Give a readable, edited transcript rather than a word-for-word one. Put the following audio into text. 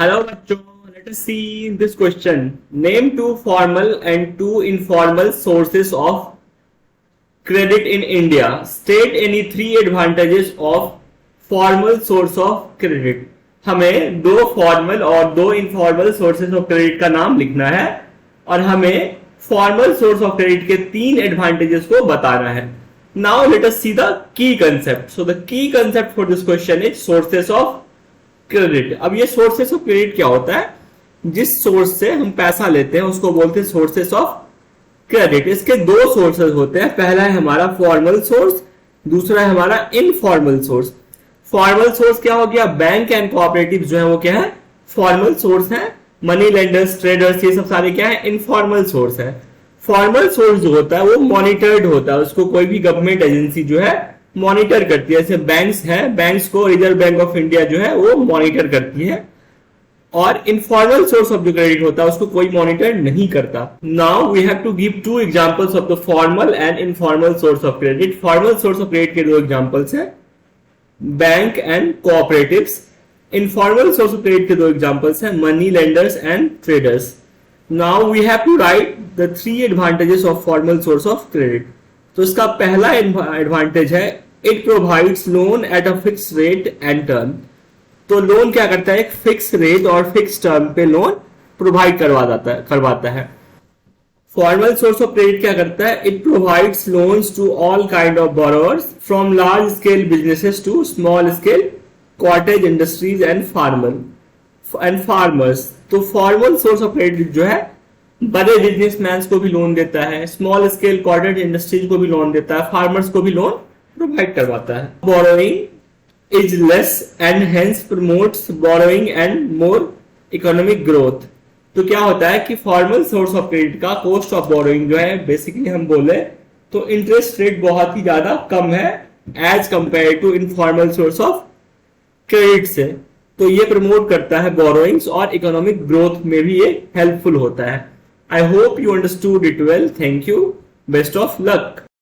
Hello बच्चों, let us see this question. Name two formal and two informal sources of credit in India. State any three advantages of formal source of credit. हमें दो formal और दो informal sources of credit का नाम लिखना है और हमें फॉर्मल सोर्स ऑफ क्रेडिट के तीन एडवांटेजेस को बताना है. Now let us see the key concept. So the key concept for this question is sources of credit. अब ये सोर्सेस ऑफ क्रेडिट क्या होता है? जिस सोर्स से हम पैसा लेते हैं उसको बोलते हैं सोर्सेस ऑफ क्रेडिट. इसके दो सोर्सेस होते हैं. पहला है हमारा फॉर्मल सोर्स, दूसरा है हमारा इनफॉर्मल सोर्स. फॉर्मल सोर्स क्या हो गया? बैंक एंड कोऑपरेटिव जो है वो क्या है? फॉर्मल सोर्स है. मनी लेंडर्स, ट्रेडर्स, ये सब सारे क्या है? इनफॉर्मल सोर्स है. फॉर्मल सोर्स जो होता है वो मॉनिटर्ड होता है. उसको कोई भी गवर्नमेंट एजेंसी जो है मॉनिटर करती है. जैसे बैंक्स हैं, बैंक्स को रिजर्व बैंक ऑफ इंडिया जो है वो मॉनिटर करती है. और इनफॉर्मल सोर्स ऑफ जो क्रेडिट होता है उसको कोई मॉनिटर नहीं करता. Now we have to give two examples of the formal and informal source of credit. Formal source of credit के दो एग्जांपल्स है bank and cooperatives. Informal source of credit के दो एग्जांपल्स है money lenders and traders. Now we have to write the three advantages of formal source of credit. तो इसका पहला advantage है it provides loan at a fix rate and term. तो loan क्या करता है? एक फिक्स रेट और फिक्स टर्म पे लोन प्रोवाइड करवाता है. फॉर्मल सोर्स ऑफ क्रेडिट क्या करता है? It provides loans to all kind of borrowers from large scale businesses to small scale cottage industries and farmers. तो फॉर्मल सोर्स ऑफ क्रेडिट जो है बड़े बिजनेसमैन को भी लोन देता है, स्मॉल स्केल कॉटेज इंडस्ट्रीज को भी लोन देता है, फार्मर्स को भी लोन प्रोवाइड करवाता है. Borrowing is less and hence promotes borrowing and more economic growth. तो क्या होता है कि फॉर्मल सोर्स ऑफ क्रेडिट का कॉस्ट ऑफ बोरोइंग जो है बेसिकली हम बोले तो इंटरेस्ट रेट बहुत ही ज्यादा कम है as compare to informal source of credit से. तो ये प्रमोट करता है बोरोइंग्स और इकोनॉमिक ग्रोथ में भी ये हेल्पफुल होता है. I hope you understood it well. Thank you. Best of luck.